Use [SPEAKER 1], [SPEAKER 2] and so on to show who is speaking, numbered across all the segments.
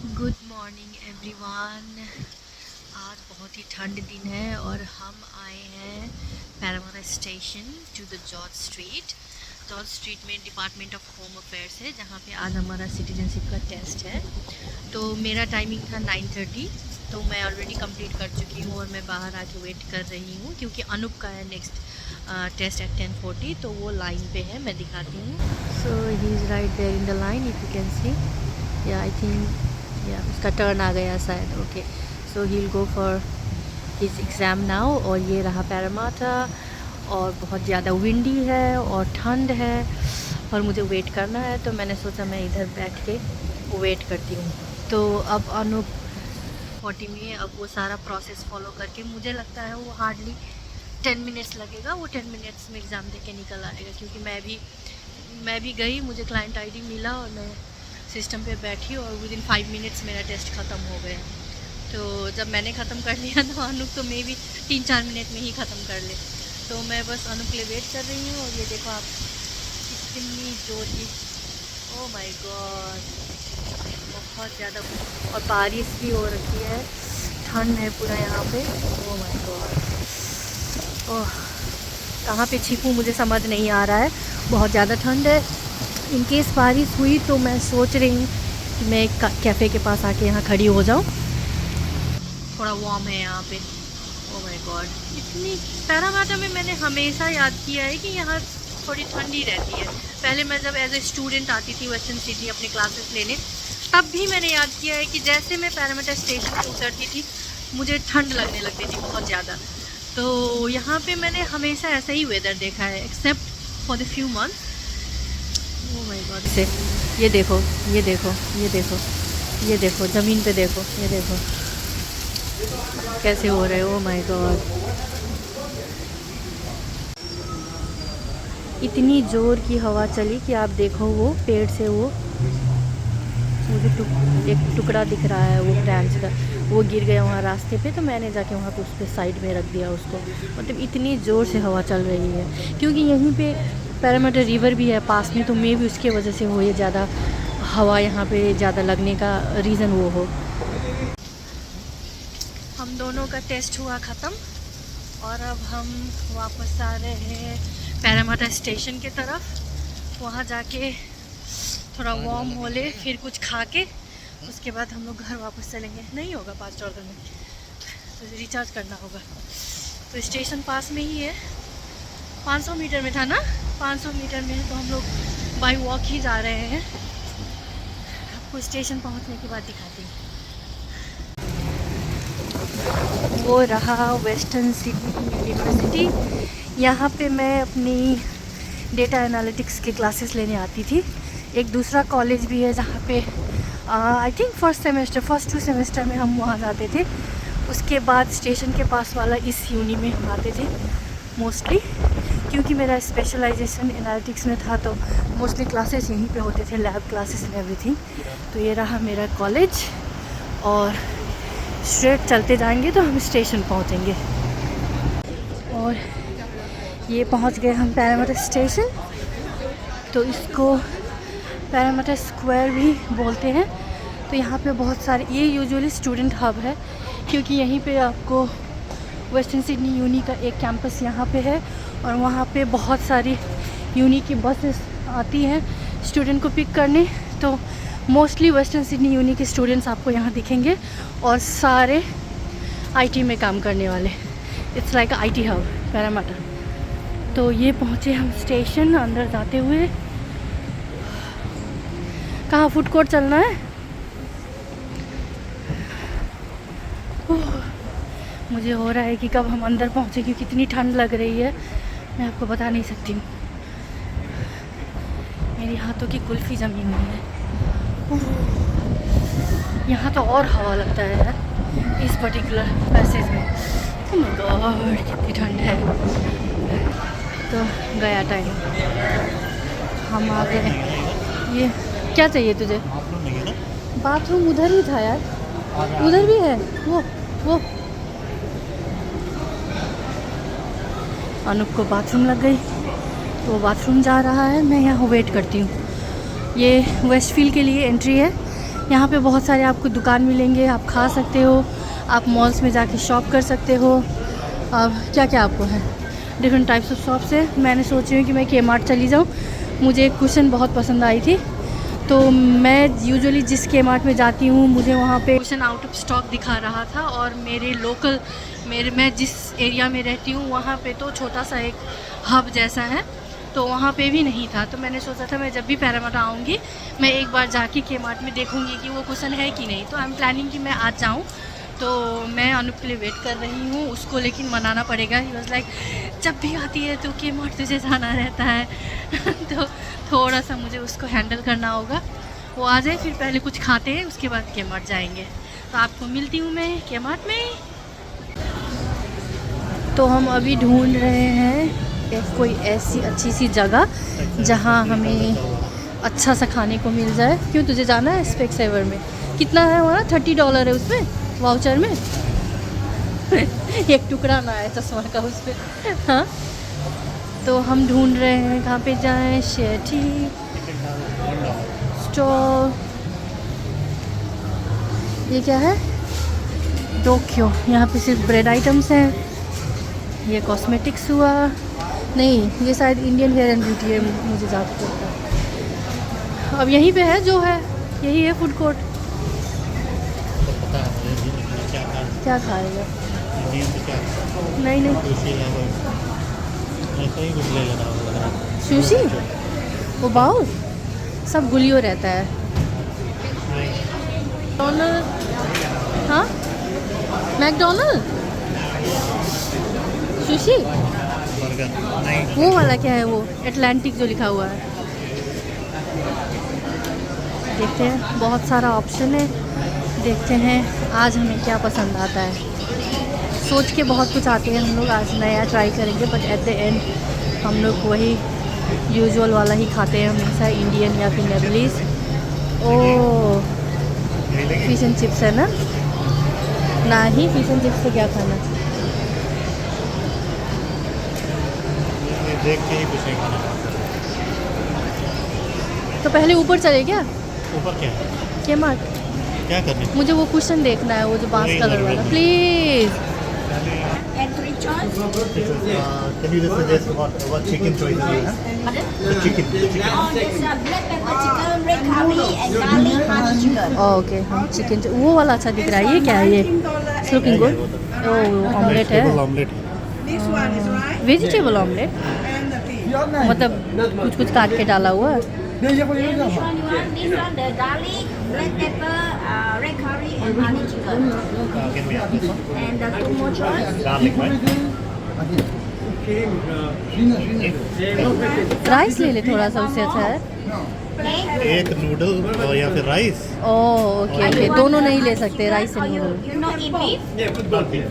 [SPEAKER 1] Good morning everyone. आज बहुत ही ठंड दिन है और हम आए हैं Parramatta station to the George Street. George Street में डिपार्टमेंट ऑफ होम अफेयर्स है, जहाँ पे आज हमारा सिटीजनशिप का टेस्ट है। तो मेरा टाइमिंग था 9:30, तो मैं ऑलरेडी कंप्लीट कर चुकी हूँ और मैं बाहर आके वेट कर रही हूँ क्योंकि अनूप का है नेक्स्ट टेस्ट एट 10:40, तो वो लाइन पे है, मैं दिखाती हूँ। So he is right there in the line, if you can see. या आई थिंक या उसका टर्न आ गया शायद। Okay, so he will go for his exam now. और ये रहा पैरामारा, और बहुत ज़्यादा विंडी है और ठंड है और मुझे वेट करना है, तो मैंने सोचा मैं इधर बैठ के वेट करती हूँ। तो अब अनूप 40 में है, अब वो सारा प्रोसेस फॉलो करके मुझे लगता है वो हार्डली 10 मिनट्स लगेगा, वो 10 मिनट्स में एग्ज़ाम दे के निकल आएगा। क्योंकि मैं भी गई, मुझे क्लाइंट आईडी मिला और मैं सिस्टम पे बैठी और विदिन 5 मिनट्स मेरा टेस्ट ख़त्म हो गया। तो जब मैंने ख़त्म कर लिया तो अनूप तो मे भी 3-4 मिनट में ही ख़त्म कर ले। तो मैं बस अनूप के लिए वेट कर रही हूँ। और ये देखो आप, कितनी जोर की, ओह माय गॉड, बहुत ज़्यादा, और बारिश भी हो रखी है, ठंड है पूरा यहाँ पे। ओह माय गॉड, ओह कहाँ पे छिपूँ मुझे समझ नहीं आ रहा है, बहुत ज़्यादा ठंड है। इन केस बारिश हुई तो मैं सोच रही हूँ कि मैं एक कैफ़े के पास आके यहाँ खड़ी हो जाऊँ, थोड़ा वार्म है यहाँ पे। ओह माय गॉड, इतनी पैरामारा में मैंने हमेशा याद किया है कि यहाँ थोड़ी ठंडी रहती है। पहले मैं जब एज ए स्टूडेंट आती थी वेस्टर्न सिटी अपने क्लासेस लेने, तब भी मैंने याद किया है कि जैसे मैं पैरामारा स्टेशन पे उतरती थी मुझे ठंड लगने लगती थी बहुत ज़्यादा। तो यहाँ पे मैंने हमेशा ऐसा ही वेदर देखा है, except for the few months. Oh my God, से ये देखो, ये देखो, ये देखो, ये देखो, ज़मीन पे देखो, ये देखो कैसे हो रहे हो। ओह माय गॉड, इतनी ज़ोर की हवा चली कि आप देखो वो पेड़ से वो मुझे एक टुकड़ा दिख रहा है वो ब्रांच का, वो गिर गया वहाँ रास्ते पे, तो मैंने जाके वहाँ पे उस पर साइड में रख दिया उसको। मतलब इतनी ज़ोर से हवा चल रही है क्योंकि यहीं पे पैरामारा रिवर भी है पास में, तो मे भी उसके वजह से हो, ये ज़्यादा हवा यहाँ पे ज़्यादा लगने का रीज़न वो हो। हम दोनों का टेस्ट हुआ ख़त्म और अब हम वापस आ रहे हैं पैरामारा स्टेशन के तरफ। वहाँ जाके थोड़ा वार्म हो ले, फिर कुछ खा के उसके बाद हम लोग घर वापस चलेंगे। नहीं होगा 5 और मिनट, तो रिचार्ज करना होगा। तो स्टेशन पास में ही है, 500 मीटर में था ना, 500 मीटर में है, तो हम लोग बाय वॉक ही जा रहे हैं। आपको स्टेशन पहुंचने के बाद दिखाती हूँ। वो रहा वेस्टर्न सिटी यूनिवर्सिटी। यहाँ पे मैं अपनी डेटा एनालिटिक्स के क्लासेस लेने आती थी। एक दूसरा कॉलेज भी है जहाँ पे आई थिंक फर्स्ट 2 सेमेस्टर में हम वहाँ जाते थे। उसके बाद स्टेशन के पास वाला इस यूनी में हम आते थे मोस्टली, क्योंकि मेरा स्पेशलाइजेशन एनालिटिक्स में था, तो मोस्टली क्लासेस यहीं पे होते थे, लैब क्लासेस एंड एवरीथिंग। तो ये रहा मेरा कॉलेज, और स्ट्रेट चलते जाएंगे तो हम स्टेशन पहुँचेंगे। और ये पहुँच गए हम पैरामारा स्टेशन। तो इसको पैरामारा स्क्वायर भी बोलते हैं। तो यहाँ पे बहुत सारे, ये यूजुअली स्टूडेंट हब है क्योंकि यहीं पे आपको वेस्टर्न सिडनी यूनी का एक कैंपस यहाँ पे है, और वहाँ पे बहुत सारी यूनी की बसेस आती हैं स्टूडेंट को पिक करने। तो मोस्टली वेस्टर्न सिडनी यूनी के स्टूडेंट्स आपको यहाँ दिखेंगे, और सारे आईटी में काम करने वाले। It's like IT hub Parramatta. तो ये पहुँचे हम स्टेशन, अंदर जाते हुए। कहाँ फूड कोर्ट चलना है? मुझे हो रहा है कि कब हम अंदर पहुँचे, क्योंकि इतनी ठंड लग रही है, मैं आपको बता नहीं सकती हूँ। मेरी हाथों की कुल्फ़ी जमी हुई है। यहाँ तो और हवा लगता है यार इस पर्टिकुलर पैसेज में। ओह माय गॉड, कितनी ठंड है। तो गया टाइम, हम आ गए। ये क्या चाहिए तुझे? बाथरूम उधर ही था यार, उधर भी है वो। अनूप को बाथरूम लग गई, तो वो बाथरूम जा रहा है, मैं यहाँ वेट करती हूँ। ये वेस्टफील्ड के लिए एंट्री है, यहाँ पे बहुत सारे आपको दुकान मिलेंगे, आप खा सकते हो, आप मॉल्स में जाके शॉप कर सकते हो। अब क्या क्या आपको है, डिफरेंट टाइप्स ऑफ शॉप्स है। मैंने सोच रही हूँ कि मैं के मार्ट चली जाऊँ। मुझे एक कुशन बहुत पसंद आई थी, तो मैं यूजुअली जिस के मार्ट में जाती हूँ मुझे वहाँ पे कुशन आउट ऑफ स्टॉक दिखा रहा था, और मैं जिस एरिया में रहती हूँ वहाँ पे तो छोटा सा एक हब जैसा है, तो वहाँ पे भी नहीं था। तो मैंने सोचा था मैं जब भी पैरामाउंट आऊँगी मैं एक बार जाके के मार्ट में देखूँगी कि वो कुशन है कि नहीं। तो आई एम प्लानिंग कि मैं आज जाऊँ। तो मैं अनूप के लिए वेट कर रही हूँ, उसको लेकिन मनाना पड़ेगा। ही वाज लाइक जब भी आती है तो के मार्ट तुझे जाना रहता है तो थोड़ा सा मुझे उसको हैंडल करना होगा। वो आ जाए फिर पहले कुछ खाते हैं, उसके बाद के मार्ट जाएंगे। तो आपको मिलती हूँ मैं के मार्ट में। तो हम अभी ढूंढ रहे हैं कोई ऐसी अच्छी सी जगह जहाँ हमें अच्छा सा खाने को मिल जाए। क्यों तुझे जाना है स्पेक्सेवर में? कितना है हमारा? $30 है उसमें वाउचर में एक टुकड़ा ना है चश्मा का उसमें। हाँ, तो हम ढूंढ रहे हैं कहाँ पे जाएं। शेठी स्टॉल, ये क्या है? टोक्यो। यहाँ पे सिर्फ ब्रेड आइटम्स हैं। ये कॉस्मेटिक्स हुआ, नहीं ये शायद इंडियन हेयर एंड ब्यूटी है, मुझे ज़्यादा लगता है। अब यहीं पे है जो है, यही है फूड कोर्ट। क्या खाएगा? नहीं सुशी, वो बाउल सब गुलियो रहता है। मैकडोनल्ड, हाँ मैकडोनल्ड सुशी, वो वाला क्या है? वो एटलांटिक जो लिखा हुआ है। देखते हैं, बहुत सारा ऑप्शन है, देखते हैं आज हमें क्या पसंद आता है। सोच के बहुत कुछ आते हैं हम लोग, आज नया ट्राई करेंगे, बट एट द एंड हम लोग वही यूजुअल वाला ही खाते हैं हमेशा, इंडियन या फिर नेबलीज। ओ फिश एंड चिप्स है ना ही फिश एंड चिप्स से क्या खाना?
[SPEAKER 2] देख के ही कुछ नहीं खाना।
[SPEAKER 1] तो पहले ऊपर चले क्या?
[SPEAKER 2] ऊपर क्या है?
[SPEAKER 1] के मार्ट
[SPEAKER 2] क्या करने?
[SPEAKER 1] मुझे वो कुशन देखना है, वो जो बांस कलर वाला, please.
[SPEAKER 2] Can you just suggest what chicken choices you have? The chicken.
[SPEAKER 3] There's a black pepper chicken, red curry, and garlic honey chicken.
[SPEAKER 1] Okay, हम चिकन, वो वाला अच्छा दिख रहा है। ये क्या है? ये लुकिंग गुड। ओह ऑमलेट है,
[SPEAKER 2] omelette.
[SPEAKER 3] This one is rice
[SPEAKER 1] vegetable omelette,
[SPEAKER 3] and the fish.
[SPEAKER 1] मतलब कुछ कुछ काट के डाला हुआ है।
[SPEAKER 3] Then which one you want? This one, the garlic, black pepper, red curry, and honey chicken.
[SPEAKER 2] Can we have this one?
[SPEAKER 3] And the two more choice.
[SPEAKER 2] Garlic, right?
[SPEAKER 1] Rice ले ले थोड़ा सा, उससे अच्छा है।
[SPEAKER 3] Okay.
[SPEAKER 2] एक नूडल और या फिर राइस।
[SPEAKER 1] ओह ओके ओके, दोनों नहीं ले सकते, rice and noodle.
[SPEAKER 3] You not eat beef?
[SPEAKER 2] No beef.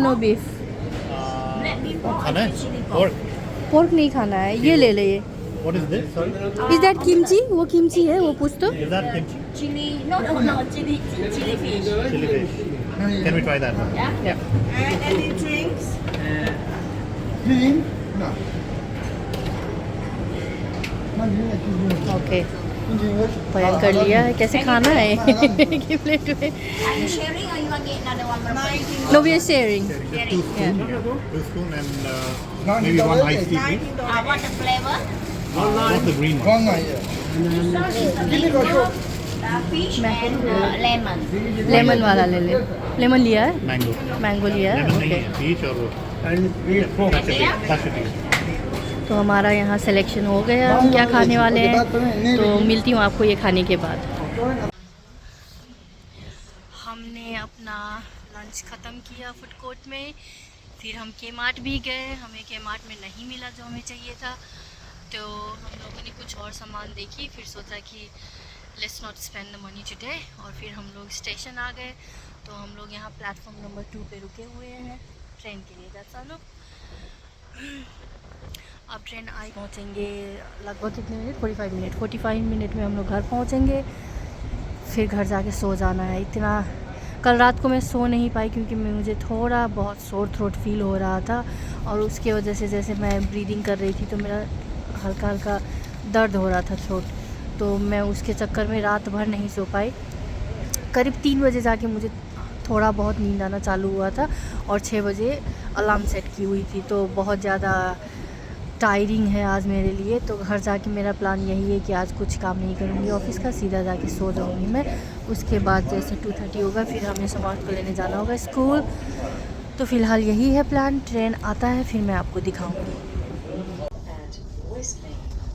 [SPEAKER 1] No beef.
[SPEAKER 3] Black beef pork
[SPEAKER 2] खाना
[SPEAKER 3] and
[SPEAKER 2] है?
[SPEAKER 3] chili pork.
[SPEAKER 2] और
[SPEAKER 1] पोर्क नहीं खाना है, ये ले ले। ये
[SPEAKER 2] what is this? Sorry.
[SPEAKER 1] Is that kimchi? वो किमची है, वो पूछ तो।
[SPEAKER 2] Is that kimchi?
[SPEAKER 3] Chili, no, chili fish.
[SPEAKER 2] Chili fish. Can we try that one?
[SPEAKER 3] Yeah. And any drinks?
[SPEAKER 1] Okay, पहन कर लिया है। कैसे खाना है की प्लेट में?
[SPEAKER 3] Are you sharing or you want to get another one? 19.
[SPEAKER 1] No we are sharing.
[SPEAKER 2] Just two spoon. Two spoon and maybe one iced tea, please.
[SPEAKER 3] What the flavor?
[SPEAKER 2] What's the green one?
[SPEAKER 3] This one is beef, fish and lemon.
[SPEAKER 1] Lemon वाला ले ले। Lemon लिया है,
[SPEAKER 2] Mango.
[SPEAKER 1] Mango लिया है।
[SPEAKER 2] Lemon नहीं
[SPEAKER 1] okay,
[SPEAKER 2] है, peach और वो। That should be.
[SPEAKER 1] तो हमारा यहाँ सिलेक्शन हो गया, हम क्या खाने वाले हैं। तो मिलती हूँ आपको ये खाने के बाद। हमने अपना लंच ख़त्म किया फूड कोर्ट में, फिर हम के मार्ट भी गए। हमें के मार्ट में नहीं मिला जो हमें चाहिए था, तो हम लोगों ने कुछ और सामान देखी, फिर सोचा कि let's not spend the money today, और फिर हम लोग स्टेशन आ गए। तो हम लोग यहाँ प्लेटफॉर्म नंबर 2 पे रुके हुए हैं ट्रेन के लिए। That's all. अब ट्रेन आई, पहुँचेंगे लगभग कितने मिनट? 45 मिनट में हम लोग घर पहुँचेंगे। फिर घर जाके सो जाना है। इतना कल रात को मैं सो नहीं पाई क्योंकि मुझे थोड़ा बहुत सोर थ्रोट फील हो रहा था, और उसके वजह से जैसे मैं ब्रीदिंग कर रही थी तो मेरा हल्का हल्का दर्द हो रहा था थ्रोट। तो मैं उसके चक्कर में रात भर नहीं सो पाई। करीब 3 बजे जाके मुझे थोड़ा बहुत नींद आना चालू हुआ था और 6 बजे अलार्म सेट की हुई थी। तो बहुत ज़्यादा टायरिंग है आज मेरे लिए। तो घर जाके मेरा प्लान यही है कि आज कुछ काम नहीं करूँगी ऑफिस का, सीधा जाके सो जाऊँगी मैं। उसके बाद जैसे 2:30 होगा फिर हमें समाज को लेने जाना होगा स्कूल। तो फ़िलहाल यही है प्लान। ट्रेन आता है फिर मैं आपको दिखाऊँगी।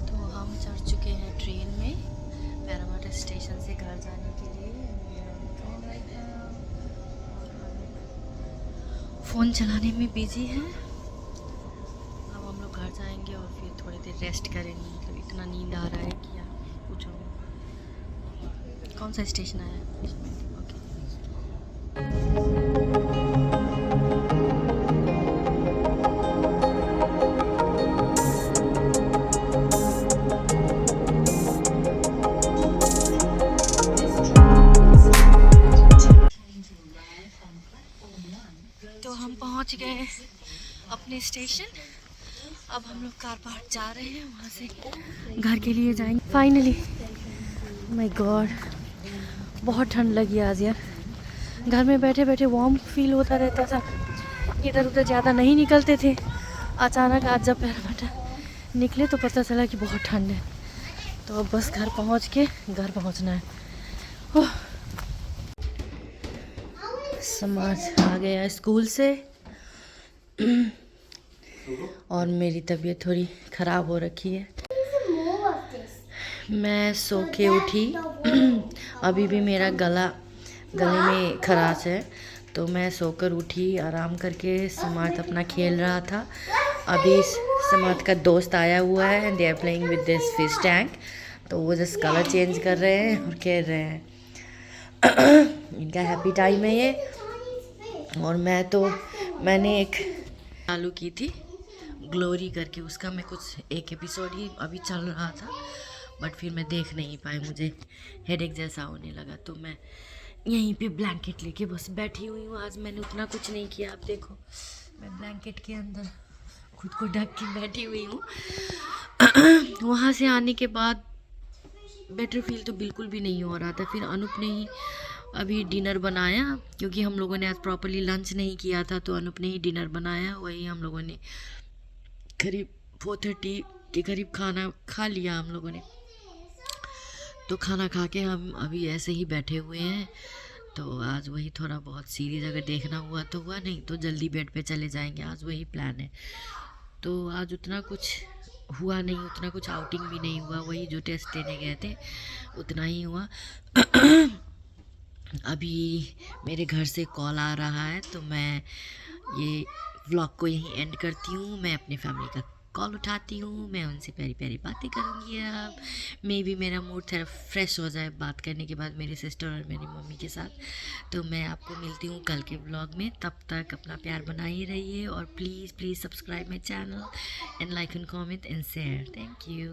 [SPEAKER 1] तो हम चढ़ चुके हैं ट्रेन में पैरामाउंट स्टेशन से घर जाने के लिए। फ़ोन चलाने में बिजी है। अब हम लोग घर जाएंगे और फिर थोड़ी देर रेस्ट करेंगे। मतलब इतना नींद आ रहा है कि यार पूछो। कौन सा स्टेशन आया है? ओके। तो हम पहुंच गए अपने स्टेशन। अब हम लोग कार पार्क जा रहे हैं, वहाँ से घर के लिए जाएंगे फाइनली। माय गॉड, बहुत ठंड लगी आज यार। घर में बैठे बैठे वार्म फील होता रहता था, इधर उधर ज़्यादा नहीं निकलते थे। अचानक आज जब पैरामाउंट निकले तो पता चला कि बहुत ठंड है। तो अब बस घर पहुँच के घर पहुँचना है। ओह, समाज आ गया स्कूल से और मेरी तबीयत थोड़ी ख़राब हो रखी है। मैं सो के उठी अभी भी मेरा गले में खराश है। तो मैं सोकर उठी आराम करके। समार्थ अपना खेल रहा था। अभी समार्थ का दोस्त आया हुआ है and they are playing with this fish tank. तो वो जस्ट कलर चेंज कर रहे हैं और खेल रहे हैं। इनका हैप्पी टाइम है ये। और मैंने एक चालू की थी ग्लोरी करके, उसका मैं कुछ एक एपिसोड ही अभी चल रहा था बट फिर मैं देख नहीं पाई, मुझे हेडेक जैसा होने लगा। तो मैं यहीं पे ब्लैंकेट लेके बस बैठी हुई हूँ। आज मैंने उतना कुछ नहीं किया। आप देखो मैं ब्लैंकेट के अंदर खुद को ढक के बैठी हुई हूँ। वहाँ से आने के बाद बेटर फील तो बिल्कुल भी नहीं हो रहा था। फिर अनूप ने ही अभी डिनर बनाया, क्योंकि हम लोगों ने आज प्रॉपर्ली लंच नहीं किया था। तो अनूप ने ही डिनर बनाया। वही हम लोगों ने करीब 4:30 के करीब खाना खा लिया हम लोगों ने। तो खाना खा के हम अभी ऐसे ही बैठे हुए हैं। तो आज वही थोड़ा बहुत सीरीज़ अगर देखना हुआ तो हुआ, नहीं तो जल्दी बेड पे चले जाएंगे। आज वही प्लान है। तो आज उतना कुछ हुआ नहीं, उतना कुछ आउटिंग भी नहीं हुआ। वही जो टेस्ट देने गए थे उतना ही हुआ। अभी मेरे घर से कॉल आ रहा है तो मैं ये व्लॉग को यहीं एंड करती हूँ। मैं अपनी फैमिली का कॉल उठाती हूँ, मैं उनसे प्यारी प्यारी बातें करूँगी। अब मे भी मेरा मूड थोड़ा फ्रेश हो जाए बात करने के बाद मेरी सिस्टर और मेरी मम्मी के साथ। तो मैं आपको मिलती हूँ कल के व्लॉग में। तब तक अपना प्यार बनाए रहिए और please subscribe my channel and like and comment and share. Thank you.